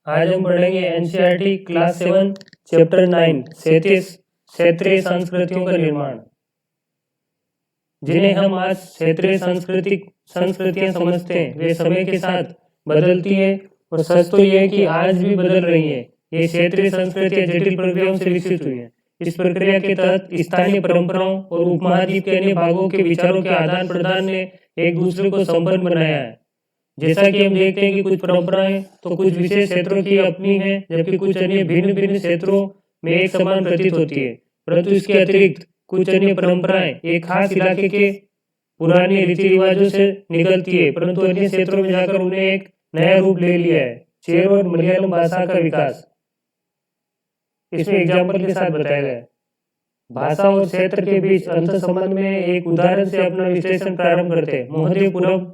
आज हम पढ़ेंगे एनसीईआरटी क्लास 7 चैप्टर 9 क्षेत्रीय संस्कृतियों का निर्माण, जिन्हें हम आज क्षेत्रीय संस्कृतियां समझते हैं। वे समय के साथ बदलती है और सच तो यह है कि आज भी बदल रही है। ये क्षेत्रीय संस्कृतियां जटिल प्रक्रियाओं से विकसित हुई हैं। इस प्रक्रिया के तहत स्थानीय परंपराओं और उपमहाद्वीप के अन्य भागों के विचारों के आदान प्रदान ने एक दूसरे को संपन्न बनाया है। जैसा कि हम देखते हैं कि कुछ परंपराएं तो कुछ विशेष क्षेत्रों की अपनी हैं, जबकि कुछ अन्य भिन्न भिन्न क्षेत्रों में एक समान प्रतीत होती है। परंतु इसके अतिरिक्त कुछ अन्य परंपराएं एक खास इलाके के पुराने रीति रिवाजों से निकलती है, परंतु अन्य क्षेत्रों में जाकर उन्हें एक नया रूप ले लिया है। चेर और मलयालम भाषा का विकास इसमें एग्जाम्पल के साथ बताया गया है। भाषा और क्षेत्र के बीच अंतर संबंध में एक उदाहरण से अपना विश्लेषण प्रारंभ करते हैं। मोहदेवपुरम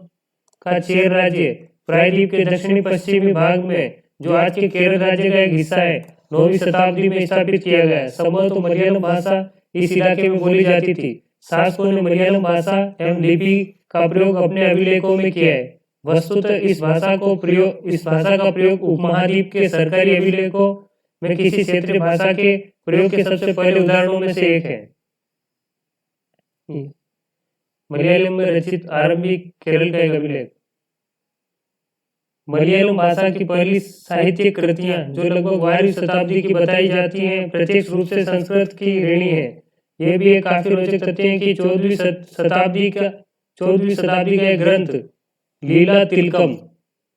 का चेर राज्य प्रायद्वीप के दक्षिणी पश्चिमी भाग में, जो आज के केरल राज्य का एक हिस्सा है, 9वीं शताब्दी में स्थापित किया गया है। संभवतः मलयालम भाषा इस इलाके में बोली जाती थी। शासकों ने मलयालम भाषा एवं लिपि का प्रयोग अपने अभिलेखों में किया है। वस्तुतः इस भाषा का प्रयोग उपमहाद्वीप के सरकारी अभिलेखों में किसी क्षेत्रीय भाषा के प्रयोग के सबसे पहले उदाहरणों में से एक है। मलयालम में रचित आरंभिक केरल का एक अभिलेख। मलयालम भाषा की पहली साहित्यिक कृतियां, जो लगभग 12वीं शताब्दी की बताई जाती हैं, प्रत्यक्ष रूप से संस्कृत की ऋणी है। यह भी एक काफी रोचक तथ्य है कि 14वीं शताब्दी का एक ग्रंथ लीला तिलकम,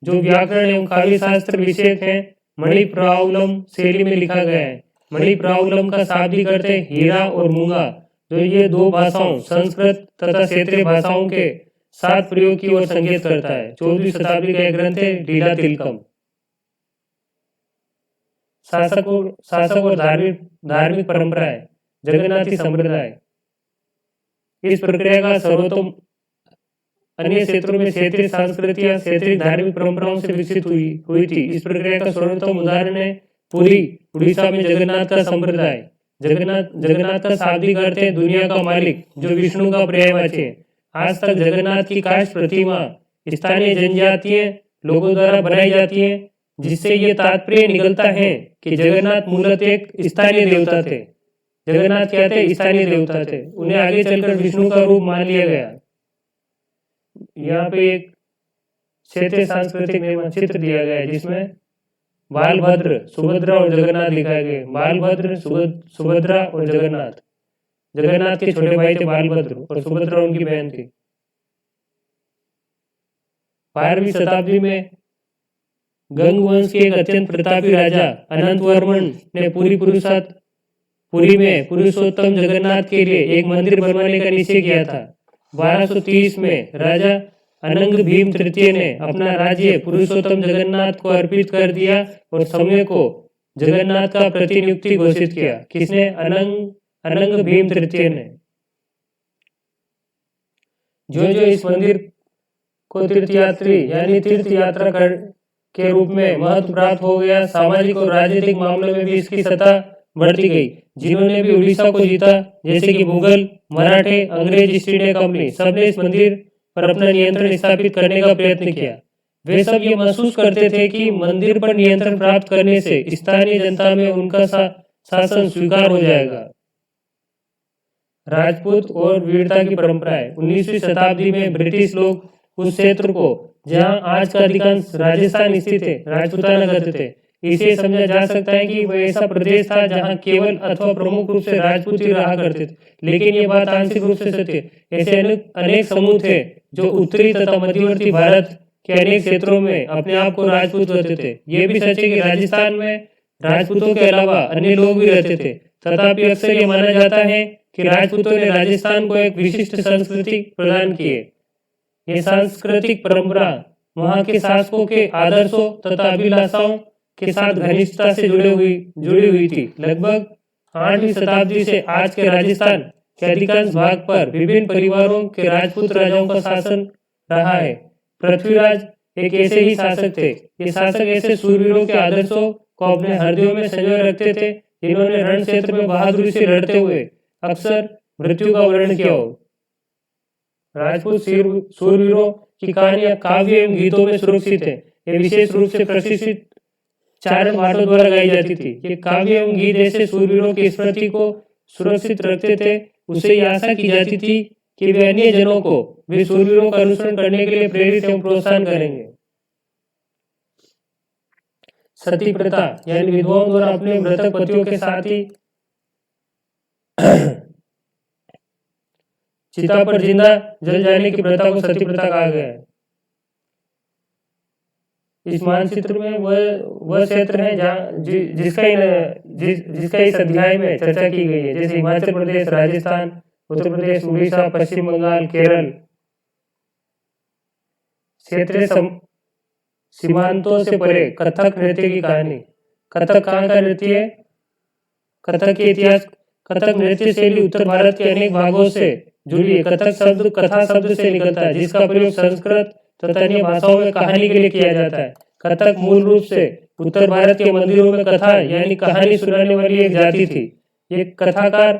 जो व्याकरण एवं काव्य शास्त्र विषयक है, मणिप्रावलम शैली में लिखा गया है। मणिप्रावलम का शाब्दिक अर्थ है हीरा और मूंगा, जो ये दो भाषाओं संस्कृत तथा क्षेत्रीय भाषाओं के साथ प्रयोग की ओर संकेत करता है। 14वीं शताब्दी का एक ग्रंथ है लीला तिलकम। शासक और धार्मिक परंपराएं, जगन्नाथी संप्रदाय। इस प्रक्रिया का सर्वोत्तम अन्य क्षेत्रों में क्षेत्रीय संस्कृतियां क्षेत्रीय धार्मिक परंपराओं से विकसित हुई थी। इस प्रक्रिया का सर्वोत्तम उदाहरण है पुरी, उड़ीसा में जगन्नाथ का संप्रदाय। जगन्नाथ का शाब्दिक अर्थ है दुनिया का मालिक, जो विष्णु का पर्यायवाची है। आज तक जगन्नाथ की काष्ठ प्रतिमा स्थानीय जनजातीय लोगों द्वारा बनाई जाती है, जिससे ये तात्पर्य निकलता है कि जगन्नाथ मूलतः एक स्थानीय देवता थे। जगन्नाथ क्या थे? स्थानीय देवता थे। उन्हें आगे चलकर विष्णु का रूप मान लिया गया। यहाँ पे एक क्षेत्रीय सांस्कृतिक निर्माण चित्र दिया गया है, जिसमें बालभद्र, सुभद्रा और जगन्नाथ दिखाए गए। बालभद्र, सुभद्रा और जगन्नाथ के छोटे भाई थे बालभद्र और सुभद्रा उनकी बहन थी। 12वीं शताब्दी में गंग वंश के एक अत्यंत प्रतापी राजा अनंतवर्मन ने पुरी में पुरुषोत्तम जगन्नाथ के लिए एक मंदिर बनवाने का निश्चय किया था। 1230 में राजा अनंग भीम तृतीय ने अपना राज्य पुरुषोत्तम जगन्नाथ को अर्पित कर दिया और समय को जगन्नाथ का प्रतिनियुक्ति घोषित किया। किसने? अनंग भीम तृतीय ने। जो इस मंदिर को तीर्थ यात्रा के रूप में महत्व प्राप्त हो गया, सामाजिक और राजनीतिक मामलों में भी इसकी सत्ता बढ़ती गई। जिन्होंने भी उड़ीसा को जीता, जैसे कि मुगल, मराठे, अंग्रेज ईस्ट इंडिया कंपनी, सबने इस मंदिर पर अपना नियंत्रण स्थापित करने का प्रयत्न किया। वे सब ये महसूस करते थे कि मंदिर पर नियंत्रण प्राप्त करने से स्थानीय जनता में उनका शासन स्वीकार हो जाएगा। राजपूत और वीरता की परंपराएं। 19वीं शताब्दी में ब्रिटिश लोग उस क्षेत्र को, जहां आज का अधिकांश राजस्थान स्थित है, राजपूताना कहते थे। इसे समझा जा सकता है कि वह ऐसा प्रदेश था जहां केवल अथवा प्रमुख रूप से राजपूत ही रहा करते थे, लेकिन ये बात आंशिक रूप से सत्य है। ऐसे अनेक समूह थे जो उत्तरी तथा मध्यवर्ती भारत के अनेक क्षेत्रों में अपने आप को राजपूत कहते थे। ये भी सच है कि राजस्थान में राजपूतों के अलावा अन्य लोग भी रहते थे, तथापि अक्सर ये माना जाता है कि राजपूतों ने राजस्थान को एक विशिष्ट संस्कृति प्रदान की है। ये सांस्कृतिक परंपरा वहां के शासकों के आदर्शों तथा अभिलाषाओं के साथ घनिष्ठता से जुड़ी हुई थी। लगभग 8वीं शताब्दी से आज के राजस्थान के अधिकांश भाग पर विभिन्न परिवारों के राजपूत राजाओं का शासन रहा है। पृथ्वीराज एक ऐसे ही शासक थे। ये शासक ऐसे शूरवीरों के आदर्शों को अपने हृदयों में संजोए रखते थे, जिन्होंने रण क्षेत्र में बहादुरी से लड़ते हुए अक्सर मृत्यु का वर्णन किया हो। राजपूत शूरवीरों की कहानियां काव्य एवं गीतों में सुरक्षित है। ये विशेष रूप से चारण भाटों द्वारा गाई जाती थी। ये काव्य एवं गीत ऐसे सूरवीरों की स्मृति को सुरक्षित रखते थे। उससे ये आशा की जाती थी कि वे अन्य जनों को वे सूरवीरों का अनुसरण करने के लिए प्रेरित एवं प्रोत्साहन करेंगे। सती प्रथा यानी विधवाओं द्वारा अपने मृतक पतियों के साथ ही चिता पर जिंदा जल जाने की प्रथा को सती प्रथा कहा गया है। इस मानचित्र में वह क्षेत्र है जहाँ जिसका इस अध्याय में चर्चा की गई है, जैसे हिमाचल प्रदेश, राजस्थान, उत्तर प्रदेश, उड़ीसा, पश्चिम बंगाल, केरल। क्षेत्रीय सीमांतों से परे कथक नृत्य की कहानी। कथक कहाँ का नृत्य है? कथक के इतिहास। कथक नृत्य शैली उत्तर भारत के अनेक भागों से जुड़ी है। कथक शब्द कथा शब्द से निकलता है, जिसका प्रयोग संस्कृत तथा अन्य भाषाओं में कहानी के लिए किया जाता है। कथक मूल रूप से उत्तर भारत के मंदिरों में कथा यानी कहानी सुनाने वाली एक जाति थी। ये कथाकार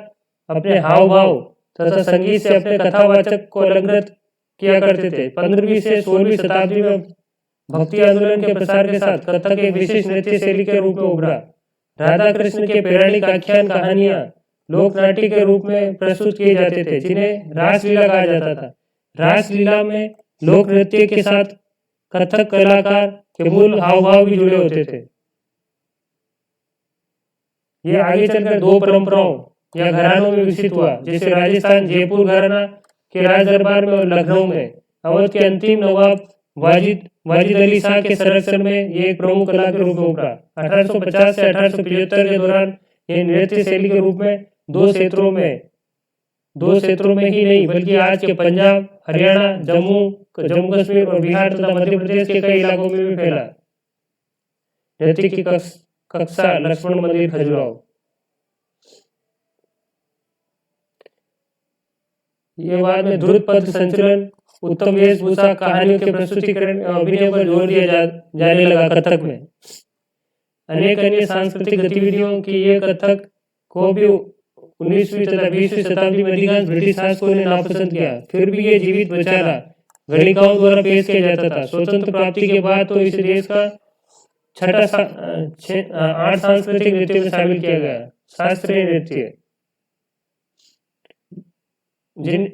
अपने हाव भाव तथा संगीत से अपने कथावाचक को अलंकृत किया करते थे। 15वीं से 16वीं शताब्दी में भक्ति आंदोलन के प्रसार के साथ कथक एक विशेष नृत्य शैली के रूप में उभरा। राधा कृष्ण के पौराणिक आख्यान कहानियां लोक नाट्य के रूप में प्रस्तुत किए जाते थे, जिन्हें रासलीला कहा जाता था। रासलीला में लोक नृत्य के साथ कथक कलाकार के मूल हाव भाव भी जुड़े होते थे। ये आगे चलकर दो परंपराओं या घरानों में विकसित हुआ, जैसे राजस्थान जयपुर घराना के राज दरबार में और लखनऊ में अवध के अंतिम नवाब वाजिद अली शाह के संरक्षण में ये एक प्रमुख कला के रूप में उभरा। 1850 से 1875 के दौरान ये नृत्य शैली के रूप में दो क्षेत्रों में ही नहीं बल्कि आज के पंजाब, हरियाणा, जम्मू कश्मीर और बिहार तथा मध्य प्रदेश के कई इलाकों में भी फैला। नृत्य की कक्षा लक्ष्मण मंदिर, खजुराहो। ये बाद में ध्रुत पद संचलन, उत्तम वेशभूषा, कहानियों के प्रस्तुतिकरण, अभिनय पर जोर दिया जाने लगा। कथक में अनेक अन्य सांस्कृतिक गतिविधियों की ये कथक को भी 19वीं तथा 20वीं शताब्दी में अधिकांश ब्रिटिश शासकों ने नापसंद किया। फिर भी ये जीवित बचा रहा। गणिकाओं द्वारा पेश किया जाता था। स्वतंत्र प्राप्ति के बाद तो इस देश का 8 सांस्कृतिक नृत्यों में शामिल किया गया। शास्त्रीय नृत्य, जिन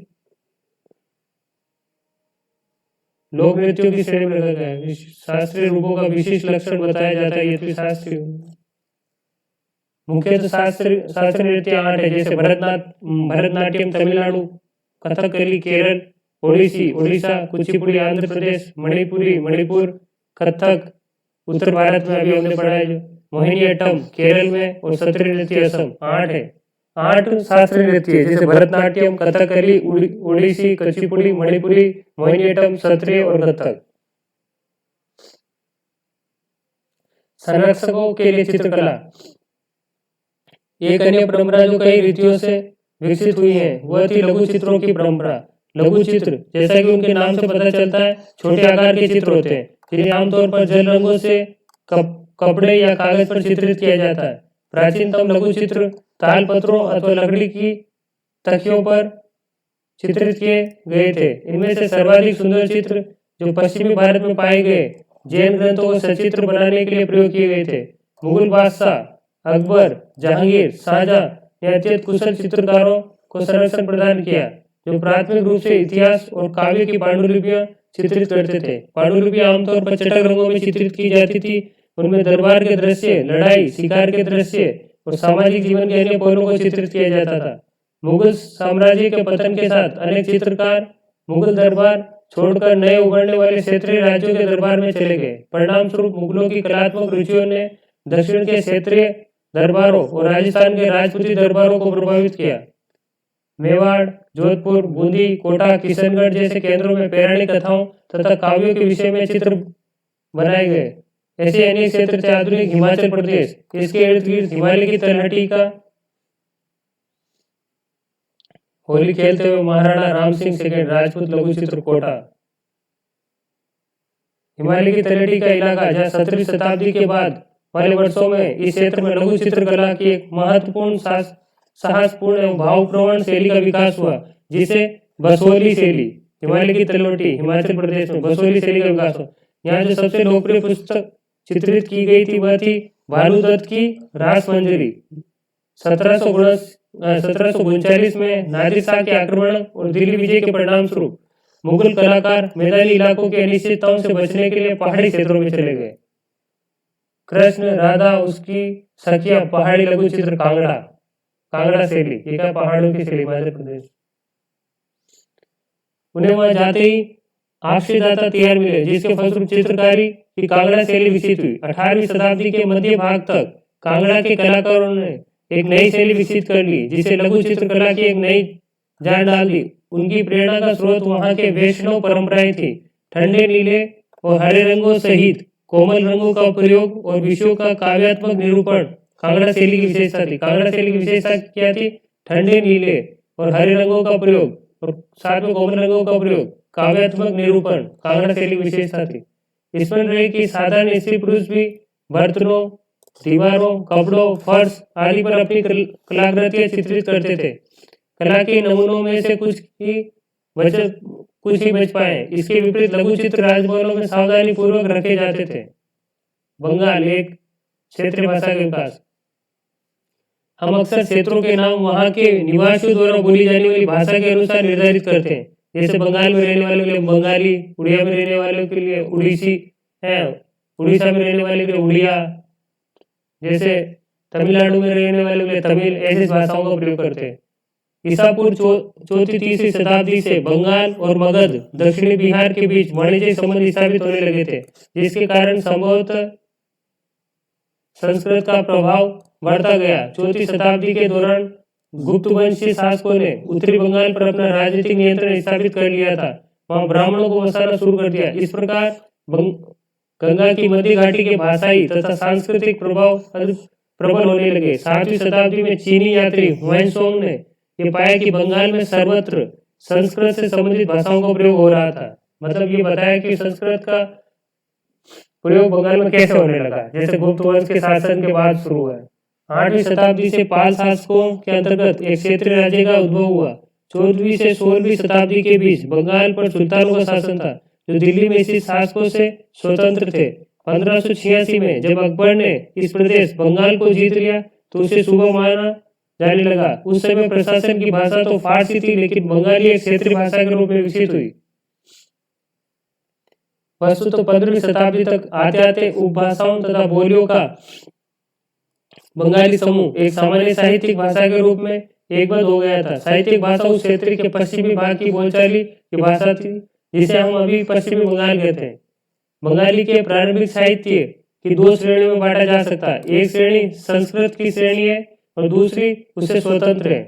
लोक नृत्यों की श्रेणी में रखा गया है। शास्त्रीय रूपों का विशिष्ट लक्षण बताया जाता है। ये तो शास्त्रीय मुख्यतः शास्त्रीय नृत्य 8 है, जैसे भरतनाट्यम तमिलनाडु, कथकली केरल, ओडिसी उड़ीसा, कुचिपुड़ी आंध्र प्रदेश, मणिपुर, कथक उत्तर भारत में अभी हमने पढ़ा है जो, मोहिनीअट्टम केरल में और सत्रिय नृत्य असम। 8 है। 8 शास्त्रीय नृत्य जैसे भरतनाट्यम, कथकली, ओडिसी, कुचिपुड़ी, मणिपुरी, मोहिनीअट्टम, सत्रिय और कथक। संरक्षकों के लिए चित्रकला एक अन्य परंपरा जो कई रीतियों से विकसित हुई है, वह थी लघु चित्रों की परंपरा। लघु चित्र, जैसा कि उनके नाम से पता चलता है, छोटे आकार के चित्र होते हैं, जिन्हें आमतौर पर जल रंगों से कपड़े या कागज पर चित्रित किया जाता है। प्राचीनतम लघु चित्र ताल पत्रों अथवा लकड़ी की तकियों पर चित्रित किए गए थे। इनमें से सर्वाधिक सुंदर चित्र जो पश्चिमी भारत में पाए गए जैन ग्रंथों को सचित्र बनाने के लिए प्रयोग किए गए थे। मुगल बादशाह अकबर, जहांगीर, शाहजहां ने अत्यंत कुशल चित्रकारों को संरक्षण प्रदान किया, जो प्राथमिक रूप से इतिहास और काव्य की पांडुलिपियां चित्रित करते थे। पांडुलिपियां आमतौर पर चटक रंगों में चित्रित की जाती थी। उनमें दरबार के दृश्य, लड़ाई, शिकार के दृश्य और सामाजिक जीवन के अन्य पहलुओं को चित्रित किया जाता था। मुगल साम्राज्य के पतन के साथ अनेक चित्रकार मुगल दरबार छोड़कर नए उभरने वाले क्षेत्रीय राज्यों के दरबार में चले गए। परिणाम स्वरूप मुगलों की कलात्मक रुचियों ने दक्षिण के क्षेत्रीय दरबारों और राजस्थान के राजपूती दरबारों को प्रभावित किया। मेवाड़, जोधपुर, बूंदी, कोटा, किशनगढ़ जैसे केंद्रों में पौराणिक कथाओं तथा काव्यों के विषय में चित्र बनाए गए। ऐसे अनेक क्षेत्र थे। आधुनिक हिमाचल प्रदेश, इसके इर्द गिर्द हिमालय की तलहटी का होली खेलते हुए महाराणा राम सिंह सेकंड, राजपूत लघु चित्र कोटा। हिमालय की तलहटी का इलाका, जहाँ 17वीं शताब्दी के बाद वाले वर्षों में इस क्षेत्र में लघु चित्रकला की एक महत्वपूर्ण साहसपूर्ण एवं भावप्रवण शैली का विकास हुआ, जिसे बसोली शैली, हिमालय की तलवटी हिमाचल प्रदेश में बसोली शैली का विकास हुआ। यहाँ जो सबसे लोकप्रिय पुस्तक चित्रित की गई थी वह थी भानुदत्त की रास मंजरी। 1739 में नादिर शाह के आक्रमण और दिल्ली विजय के परिणाम स्वरूप मुगल कलाकार मैदानी इलाकों की अनिश्चितताओं से बचने के लिए पहाड़ी क्षेत्रों में चले गए। कृष्ण, राधा, उसकी सखिया, पहाड़ी लघु चित्र, कांगड़ा, कांगड़ा शैली, ये क्या पहाड़ों की शैली, मध्य प्रदेश। उन्हें वहां जाते ही आश्रयदाता तैयार मिले, जिसके फलस्वरूप चित्रकारी की कांगड़ा शैली विकसित हुई। 18वीं शताब्दी के मध्य भाग तक कांगड़ा के कलाकारों ने एक नई शैली विकसित कर ली, जिसे लघु चित्रकला की एक नई जान डाल दी। उनकी प्रेरणा का स्रोत वहां के वैष्णव परंपराएं थी। ठंडे नीले और हरे रंगों सहित कोमल रंगों का प्रयोग और विषयों का काव्यात्मक निरूपण कांगड़ा शैली की विशेषता थी। कांगड़ा शैली की विशेषता क्या थी? ठंडे नीले और हरे रंगों का प्रयोग और साथ में कोमल रंगों का प्रयोग, काव्यात्मक निरूपण कांगड़ा शैली की विशेषता थी। इसमें रहे कि साधारण स्त्री पुरुष भी बर्तनों, दीवारों, कपड़ों, फर्श आदि पर अपनी कलाकृतियां चित्रित करते थे। कला के नमूनों में से कुछ ही बच पाए। इसके विपरीत लघु चित्र राजभवनों में सावधानी पूर्वक रखे जाते थे। बंगाल एक क्षेत्रीय भाषा के विकास। हम अक्सर क्षेत्रों के नाम वहां के निवासियों द्वारा बोली जाने वाली भाषा के अनुसार निर्धारित करते हैं। जैसे बंगाल में रहने वालों के लिए बंगाली, उड़िया में रहने वालों के लिए उड़ीसी है, उड़ीसा में रहने वाले के लिए उड़िया, जैसे तमिलनाडु में रहने वालों के लिए तमिल, ऐसी भाषाओं का प्रयोग करते हैं। ईसा पूर्व 4वीं-3वीं शताब्दी से बंगाल और मगध दक्षिणी बिहार के बीच वाणिज्यिक संबंध स्थापित होने लगे थे, जिसके कारण संभवतः संस्कृत का प्रभाव बढ़ता गया। 4वीं शताब्दी के दौरान गुप्त वंशीय शासकों ने उत्तरी बंगाल पर अपना राजनीतिक नियंत्रण स्थापित कर लिया था। वहां ब्राह्मणों को बसाना शुरू कर दिया। इस प्रकार गंगा की मध्य घाटी के भाषाई तथा सांस्कृतिक प्रभाव प्रबल होने लगे। 7वीं शताब्दी में चीनी यात्री हुआनसोंग ने यह पाया कि बंगाल में सर्वत्र संस्कृत से संबंधित भाषाओं का प्रयोग हो रहा था। मतलब ये बताया कि संस्कृत का प्रयोग बंगाल में कैसे होने लगा, जैसे गुप्त वंश के शासन के बाद शुरू हुआ। 8वीं शताब्दी से पाल शासकों के अंतर्गत एक क्षेत्रीय राज्य का उद्भव हुआ। 14वीं से 16वीं शताब्दी के बीच बंगाल पर सुल्तानों का शासन था, जो दिल्ली में स्थित शासकों से स्वतंत्र थे। 1586 में जब अकबर ने इस प्रदेश बंगाल को जीत लिया तो उसे शुभ माना जाने लगा। उस समय प्रशासन की भाषा तो फारसी थी, लेकिन बंगाली एक क्षेत्रीय भाषा के रूप में विकसित हुई। वस्तुतः तो 15वीं शताब्दी तक आते आते उपभाषाओं तथा बोलियों का बंगाली समूह एक सामान्य साहित्यिक भाषा के रूप में एकबद्ध हो गया था। साहित्यिक भाषा उस क्षेत्र के पश्चिमी भाग की बोलचाली की भाषा थी, जिसे हम अभी पश्चिमी बंगाल कहते हैं। बंगाली के प्रारंभिक साहित्य की दो श्रेणियों में बांटा जा सकता है। एक श्रेणी संस्कृत की श्रेणी है और दूसरी उससे स्वतंत्र है।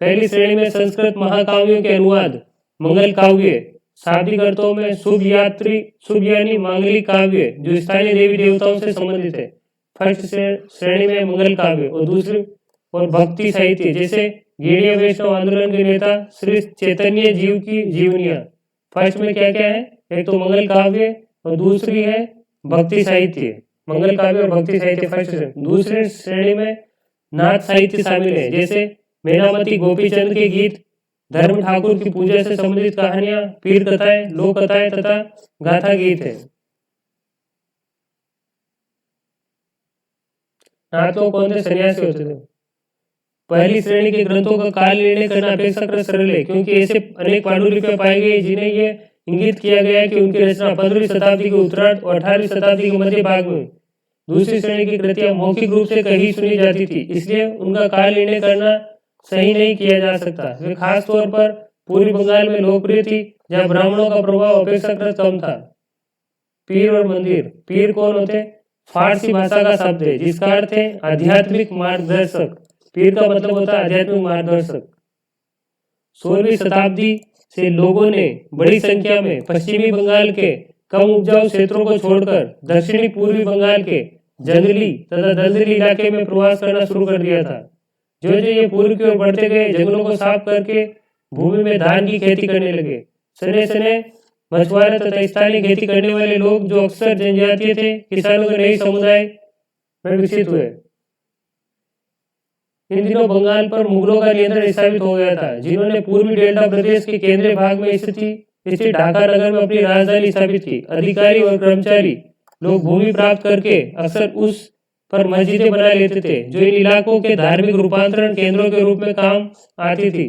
पहली श्रेणी में संस्कृत महाकाव्यों के अनुवाद, मंगल काव्य, शाब्दिक अर्थों में शुभ यानी मांगलिक काव्य जो स्थानीय देवी देवताओं से संबंधित है। फर्स्ट श्रेणी में मंगल काव्य और दूसरी और भक्ति साहित्य, जैसे गेड़िया वैष्णव आंदोलन के नेता श्री चैतन्य जीव की जीवनियां। फर्स्ट में क्या क्या है? एक तो मंगल काव्य और दूसरी है भक्ति साहित्य। मंगल काव्य और भक्ति साहित्य फर्स्ट श्रेणी। दूसरी श्रेणी में नाथ साहित्य शामिल है, जैसे मेनामती गोपीचंद के गीत, धर्म ठाकुर की पूजा से संबंधित कहानियां, पीर कथाएं, लोक कथाएं तथा गाथा गीत है। नाथ लोग कौन थे? सन्यासी होते थे। पहली श्रेणी के ग्रंथों का काल निर्णय करना अपेक्षाकृत सरल है, क्योंकि ऐसे अनेक पांडुलिपियां पाई गई जिन्हें यह इंगित किया गया है कि उनकी रचना 15वीं शताब्दी के उत्तरार्ध और 18वीं शताब्दी के मध्य भाग में। दूसरी श्रेणी की कृतियां मौखिक रूप से कहीं सुनी जाती थी, इसलिए उनका काल निर्णय करना सही नहीं किया जा सकता। वे खास तौर पर पूर्वी बंगाल में लोकप्रिय थी, जहां ब्राह्मणों का प्रभाव अपेक्षाकृत कम था। पीर और मंदिर। पीर कौन होते? फारसी भाषा का शब्द है जिसका अर्थ है आध्यात्मिक मार्गदर्शक। पीर का मतलब होता है आध्यात्मिक मार्गदर्शक। 16वीं शताब्दी से लोगों ने बड़ी संख्या में पश्चिमी बंगाल के कम उपजाऊ क्षेत्रों को छोड़कर दक्षिणी पूर्वी बंगाल के जंगली तथा दलदली इलाके में प्रवास करना शुरू कर दिया था। जो ये पूर्व की ओर बढ़ते गए, जंगलों को साफ करके भूमि में धान की खेती करने लगे। सने सने मछुआरे तथा स्थानीय खेती करने वाले लोग, जो अक्सर जनजातीय थे, किसानों के नए समुदाय में विकसित हुए। इन दिनों बंगाल पर मुगलों का नियंत्रण स्थापित हो गया था, जिन्होंने पूर्वी डेल्टा प्रदेश के केंद्रीय भाग में स्थित ढाका नगर में अपनी राजधानी स्थापित की। अधिकारी और कर्मचारी लोग भूमि प्राप्त करके अक्सर उस पर मस्जिदें बना लेते थे, जो इन इलाकों के धार्मिक रूपांतरण केंद्रों के रूप में काम आती थी।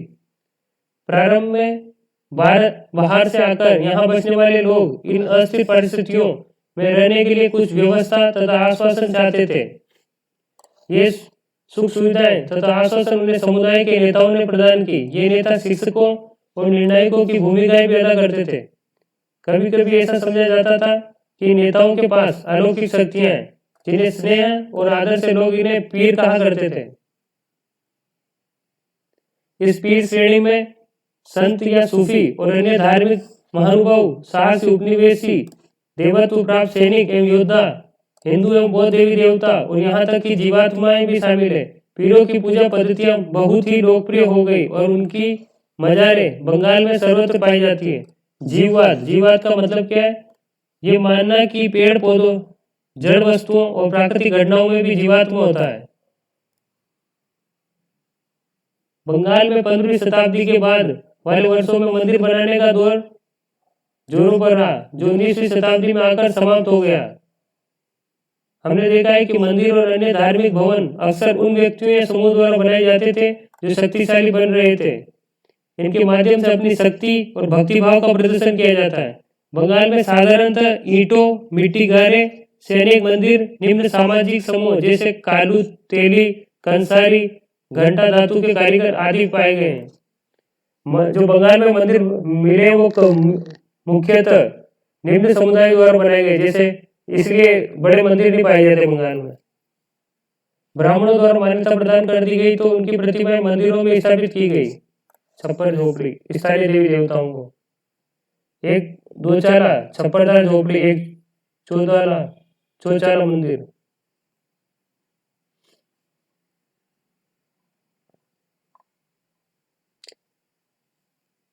प्रारंभ में बाहर से आकर यहाँ बसने वाले लोग इन अस्थिर परिस्थितियों में रहने के लिए कुछ व्यवस्था तथा आश्वासन चाहते थे। ये सुख सुविधाएं तथा आश्वासन उन्हें समुदाय के नेताओं ने प्रदान की। ये नेता शिक्षकों और निर्णायकों की भूमिकाएं भी अदा करते थे। कभी कभी ऐसा समझा जाता था कि नेताओं के पास अलौकिक शक्तियां हैं, जिन्हें स्नेह और आदर से लोग इन्हें पीर कहा करते थे। इस पीर श्रेणी में संत या सूफी और अन्य धार्मिक महानुभाव, साहसी उपनिवेशी, देवत्व प्राप्त सैनिक एवं योद्धा, हिंदू एवं बौद्ध देवी देवता और यहाँ तक कि जीवात्माएं भी शामिल है। पीरों की पूजा पद्धतियां बहुत ही लोकप्रिय हो गई और उनकी मजारें बंगाल में सर्वत्र पाई जाती है। जीववाद का मतलब क्या है? ये मानना कि पेड़ पौधों, जड़ वस्तुओं और प्राकृतिक घटनाओं में भी जीवात्मा होता है। बंगाल में 15वीं शताब्दी के बाद वाले वर्षों में मंदिर बनाने का दौर जोरों पर रहा, जो 19वीं शताब्दी में आकर समाप्त हो गया। हमने देखा है कि मंदिर और अन्य धार्मिक भवन अक्सर उन व्यक्तियों या समूह द्वारा बनाए जाते थे जो शक्तिशाली बन रहे थे। इनके माध्यम से अपनी शक्ति और भक्ति भाव का प्रदर्शन किया जाता है। बंगाल में साधारणतः ईंटों, मिट्टी गारे से अनेक मंदिर निम्न सामाजिक समूह जैसे कालू, तेली, कंसारी, घंटा धातु के कारीगर आदि पाए गए हैं। जो बंगाल में मंदिर मिले वो मुख्यतः निम्न समुदाय द्वारा बनाए गए, जैसे इसलिए बड़े मंदिर नहीं पाए जाते बंगाल में। ब्राह्मणों द्वारा मान्यता प्रदान कर दी गई तो उनकी प्रतिमाएं मंदिरों में स्थापित की गई। छप्पर झोपड़ी स्थानीय देवी देवताओं को, एक दोचाला छप्परदार झोपड़ी, एक चौचाला मंदिर।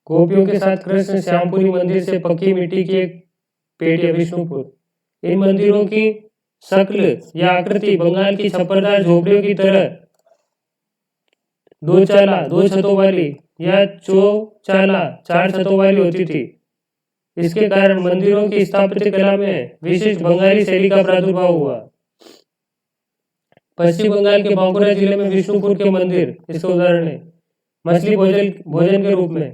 गोपियों के साथ कृष्ण श्यामपुरी मंदिर से पक्की मिट्टी की एक पेटिया विष्णुपुर। इन मंदिरों की शक्ल या आकृति बंगाल की छप्परदार झोपड़ियों की तरह दो छतों वाली या चौचाला 4 छतों वाली होती थी। इसके कारण मंदिरों की स्थापत्य कला में विशिष्ट बंगाली शैली का प्रादुर्भाव हुआ। पश्चिम बंगाल के बांकुरा जिले में विष्णुपुर के मंदिर इसका उदाहरण है। मछली भोजन के रूप में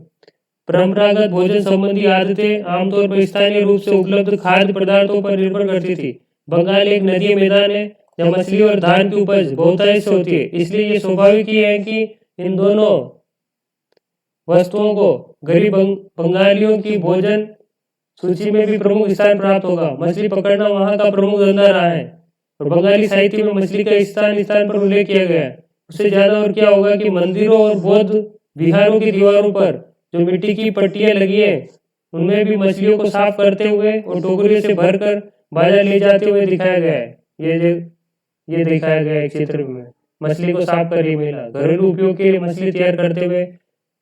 परंपरागत भोजन संबंधी आदतें आमतौर पर स्थानीय रूप से उपलब्ध खाद्य पदार्थों पर निर्भर करती थी। बंगाल एक नदी मैदान है जहाँ मछली और धान की उपज बहुतायत से होती है, इसलिए ये स्वाभाविक ही है कि इन दोनों वस्तुओं को गरीब बंगालियों की भोजन सूची में भी प्रमुख स्थान प्राप्त होगा। मछली पकड़ना वहाँ का प्रमुख धंधा रहा है और बंगाली साहित्य में मछली का स्थान पर उल्लेख किया गया है। उससे ज्यादा और क्या होगा कि मंदिरों और बौद्ध विहारों की दीवारों पर जो मिट्टी की पट्टियां लगी है, उनमें भी मछलियों को साफ करते हुए और टोकरियों से भरकर बाजार ले जाते हुए दिखाया गया है। ये दिखाया गया है चित्र में। मछली को साफ कर रही महिला घरेलू उपयोग के लिए मछली तैयार करते हुए।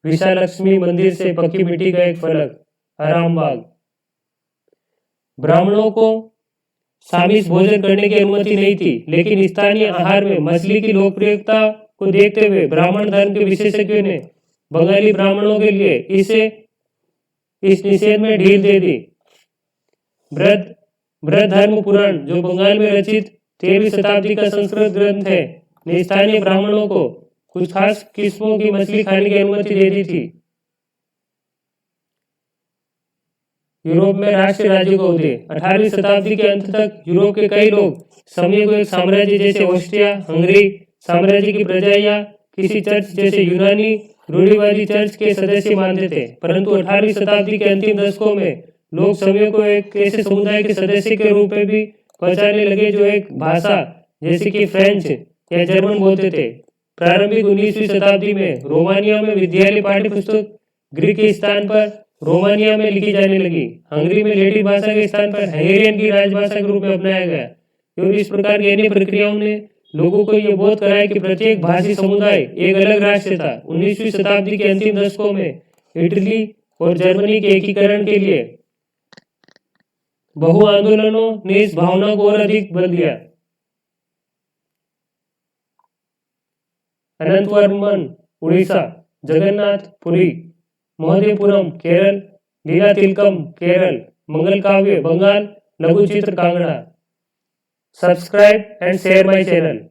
विशालक्ष्मी मंदिर से पक्की मिट्टी का एक फलक, आरामबाग। ब्राह्मणों को सामिस भोजन करने की अनुमति नहीं थी, लेकिन स्थानीय आहार में मछली की लोकप्रियता को देखते हुए ब्राह्मण धर्म के विशेषज्ञों ने बंगाली ब्राह्मणों के लिए इस निषेध में ढील दे दी। बृहद धर्म पुराण, जो बंगाल में रचित 13वीं शताब्दी का संस्कृत ग्रंथ है, ने स्थानीय ब्राह्मणों को कुछ खास किस्मों की मछली खाने की अनुमति दे दी थी। यूरोप में राष्ट्रीय राज्य को उदय। 18वीं शताब्दी के अंत तक यूरोप के कई लोग समय को एक साम्राज्य जैसे ऑस्ट्रिया हंगरी साम्राज्य की प्रजा या किसी चर्च जैसे यूनानी रूढ़िवादी चर्च के सदस्य मानते थे, परंतु 18वीं शताब्दी के अंतिम दशकों में लोग समय को एक ऐसे समुदाय के सदस्य के रूप में भी पहचानने लगे जो एक भाषा जैसे कि फ्रेंच या जर्मन बोलते थे। प्रारंभिक 19वीं शताब्दी में रोमानिया में विद्यालय पाठ्य पुस्तक ग्रीक के स्थान पर रोमानिया में लिखी जाने लगी। हंगरी में लैटिन भाषा के स्थान पर हंगेरियन की राजभाषा के रूप में अपनाया गया। और इस प्रकार की अन्य प्रक्रियाओं ने लोगों को यह बोध कराया कि प्रत्येक भाषी समुदाय एक अलग राष्ट्र था। 19वीं शताब्दी के अंतिम दशकों में इटली और जर्मनी के एकीकरण के लिए बहु आंदोलनों ने इस भावना को और अधिक बल दिया। अनंतवर्मन उड़ीसा, जगन्नाथ पुरी, मोहदेपुरम केरल, लीला तिलकम केरल, मंगल काव्य बंगाल, लघु चित्र Kangra. Subscribe and share my channel.